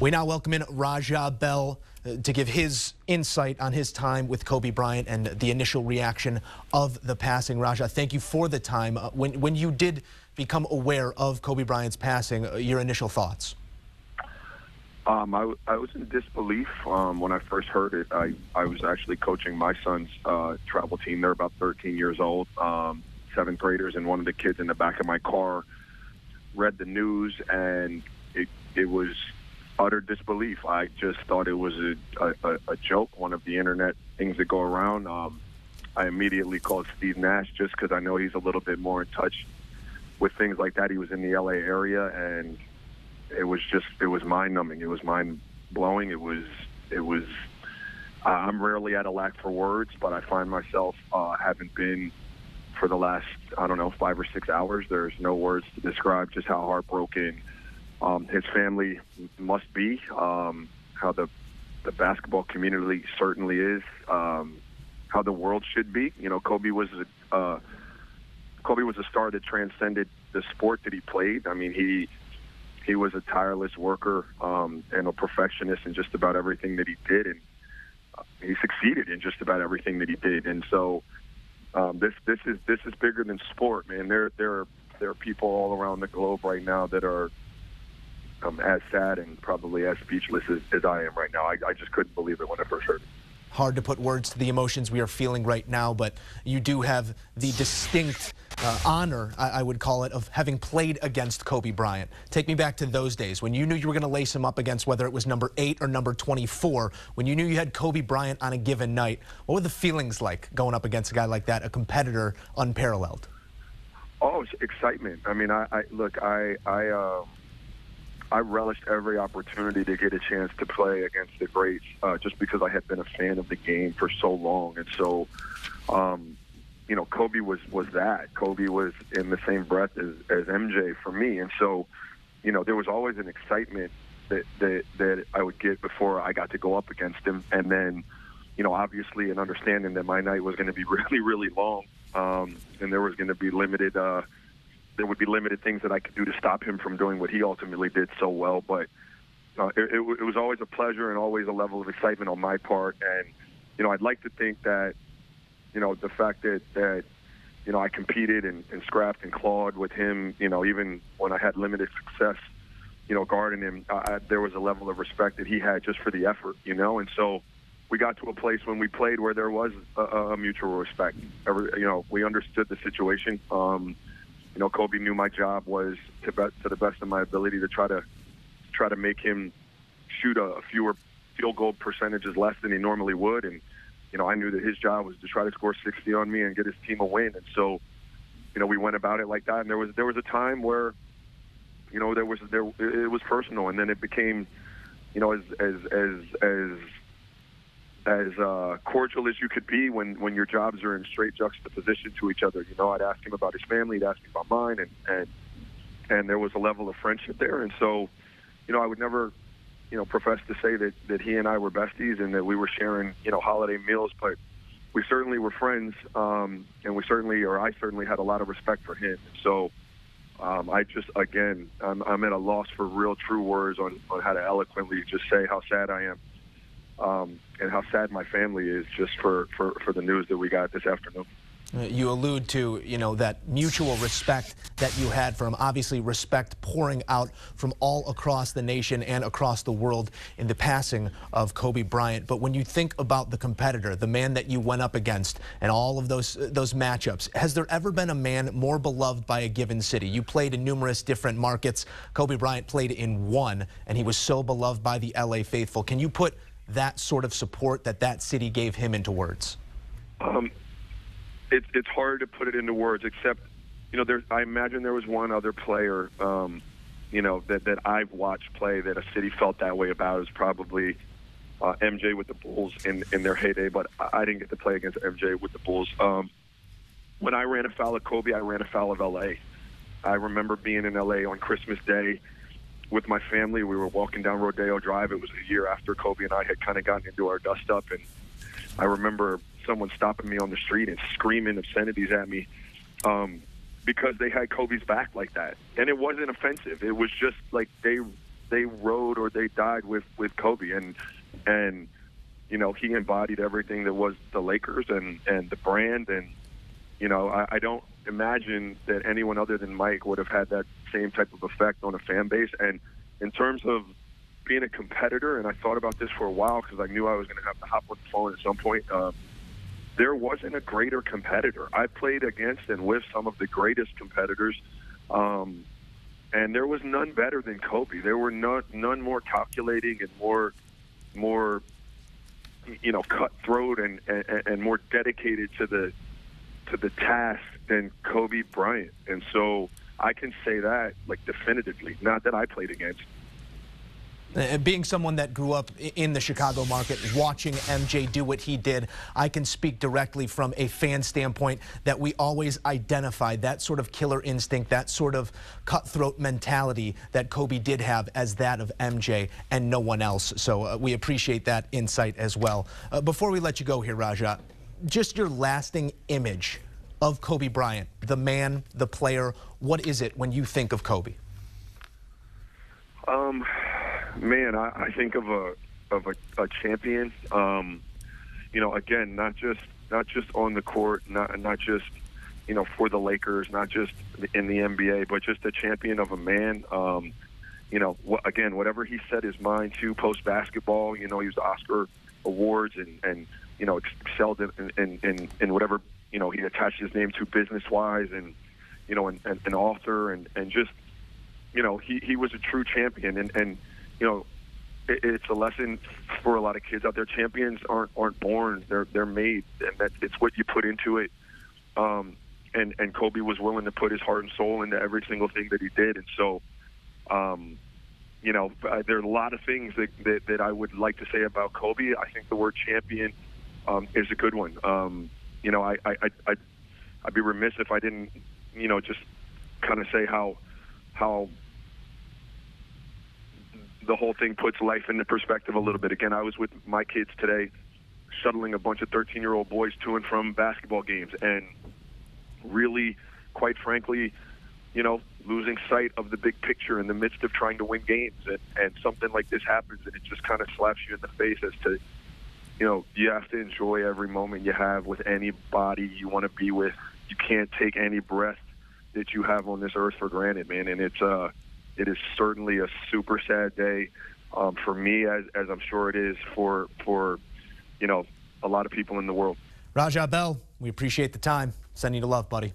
We now welcome in Raja Bell to give his insight on his time with Kobe Bryant and the initial reaction of the passing. Raja, thank you for the time. When you did become aware of Kobe Bryant's passing, your initial thoughts? I was in disbelief when I first heard it. I was actually coaching my son's travel team. They're about 13 years old, seventh graders, and one of the kids in the back of my car read the news, and it was utter disbelief. I just thought it was a joke, one of the internet things that go around. I immediately called Steve Nash just because I know he's a little bit more in touch with things like that. He was in the LA area, and it was mind-numbing. It was mind-blowing. It was I'm rarely at a lack for words, but I find myself having been for the last, 5 or 6 hours. There's no words to describe just how heartbroken his family must be, how the basketball community certainly is, how the world should be. You know, Kobe was a star that transcended the sport that he played. I mean, he was a tireless worker and a perfectionist in just about everything that he did, and he succeeded in just about everything that he did. And so this is bigger than sport, man. There are people all around the globe right now that are as sad and probably as speechless as I am right now. I just couldn't believe it when I first heard it. Hard to put words to the emotions we are feeling right now, but you do have the distinct honor, I would call it, of having played against Kobe Bryant. Take me back to those days when you knew you were going to lace him up against whether it was number 8 or number 24, when you knew you had Kobe Bryant on a given night. What were the feelings like going up against a guy like that, a competitor unparalleled? Oh, it's excitement. I mean, I relished every opportunity to get a chance to play against the greats, just because I had been a fan of the game for so long. And so, Kobe was that. Kobe was in the same breath as MJ for me. And so, there was always an excitement that I would get before I got to go up against him. And then, obviously an understanding that my night was going to be really, really long, and there was going to be limited there would be limited things that I could do to stop him from doing what he ultimately did so well. But it was always a pleasure and always a level of excitement on my part. And, I'd like to think that, the fact that I competed and scrapped and clawed with him, even when I had limited success, guarding him, there was a level of respect that he had just for the effort, And so we got to a place when we played where there was a mutual respect. We understood the situation. Kobe knew my job was to the best of my ability to try to make him shoot a fewer field goal percentages less than he normally would, and I knew that his job was to try to score 60 on me and get his team a win. And so, we went about it like that. And there was a time where, it was personal, and then it became, as cordial as you could be when your jobs are in straight juxtaposition to each other. I'd ask him about his family, he'd ask me about mine, and there was a level of friendship there. And so, I would never, profess to say that he and I were besties and that we were sharing, holiday meals, but we certainly were friends, and I certainly had a lot of respect for him. And so I'm at a loss for real true words on how to eloquently just say how sad I am. And how sad my family is just for the news that we got this afternoon. You allude to, that mutual respect that you had from, obviously respect pouring out from all across the nation and across the world in the passing of Kobe Bryant. But when you think about the competitor, the man that you went up against and all of those matchups, has there ever been a man more beloved by a given city? You played in numerous different markets. Kobe Bryant played in one, and he was so beloved by the LA faithful. Can you put that sort of support that city gave him into words? It's hard to put it into words, except, I imagine there was one other player, that I've watched play that a city felt that way about. Is probably MJ with the Bulls in their heyday, but I didn't get to play against MJ with the Bulls. When I ran afoul of Kobe, I ran afoul of LA. I remember being in LA on Christmas Day with my family. We were walking down Rodeo Drive. It was a year after Kobe and I had kind of gotten into our dust up, and I remember someone stopping me on the street and screaming obscenities at me because they had Kobe's back like that. And it wasn't offensive. It was just like they they rode or they died with Kobe, and he embodied everything that was the Lakers and the brand. And I don't imagine that anyone other than Mike would have had that same type of effect on a fan base. And in terms of being a competitor, and I thought about this for a while because I knew I was going to have to hop on the phone at some point. There wasn't a greater competitor. I played against and with some of the greatest competitors, and there was none better than Kobe. There were none more calculating and more cutthroat and more dedicated to the task than Kobe Bryant. And so I can say that definitively. Not that I played against. Being someone that grew up in the Chicago market, watching MJ do what he did, I can speak directly from a fan standpoint that we always identified that sort of killer instinct, that sort of cutthroat mentality that Kobe did have as that of MJ and no one else. So we appreciate that insight as well. Before we let you go here, Raja, just your lasting image of Kobe Bryant, the man, the player. What is it when you think of Kobe? Man, I think of a champion. Again, not just on the court, not just for the Lakers, not just in the NBA, but just a champion of a man. Again, whatever he set his mind to post basketball, he was Oscar awards and excelled in whatever he attached his name to business wise, and an author and just he was a true champion. And it's a lesson for a lot of kids out there. Champions aren't born; they're made, and it's what you put into it. And Kobe was willing to put his heart and soul into every single thing that he did. And so, there are a lot of things that I would like to say about Kobe. I think the word champion is a good one. I'd be remiss if I didn't, just kind of say how the whole thing puts life into perspective a little bit. Again, I was with my kids today, shuttling a bunch of 13-year-old boys to and from basketball games, and really, quite frankly, losing sight of the big picture in the midst of trying to win games. And something like this happens, and it just kind of slaps you in the face as to, you have to enjoy every moment you have with anybody you want to be with. You can't take any breath that you have on this earth for granted, man. And it is certainly a super sad day for me, as I'm sure it is for a lot of people in the world. Raja Bell, we appreciate the time. Sending you love, buddy.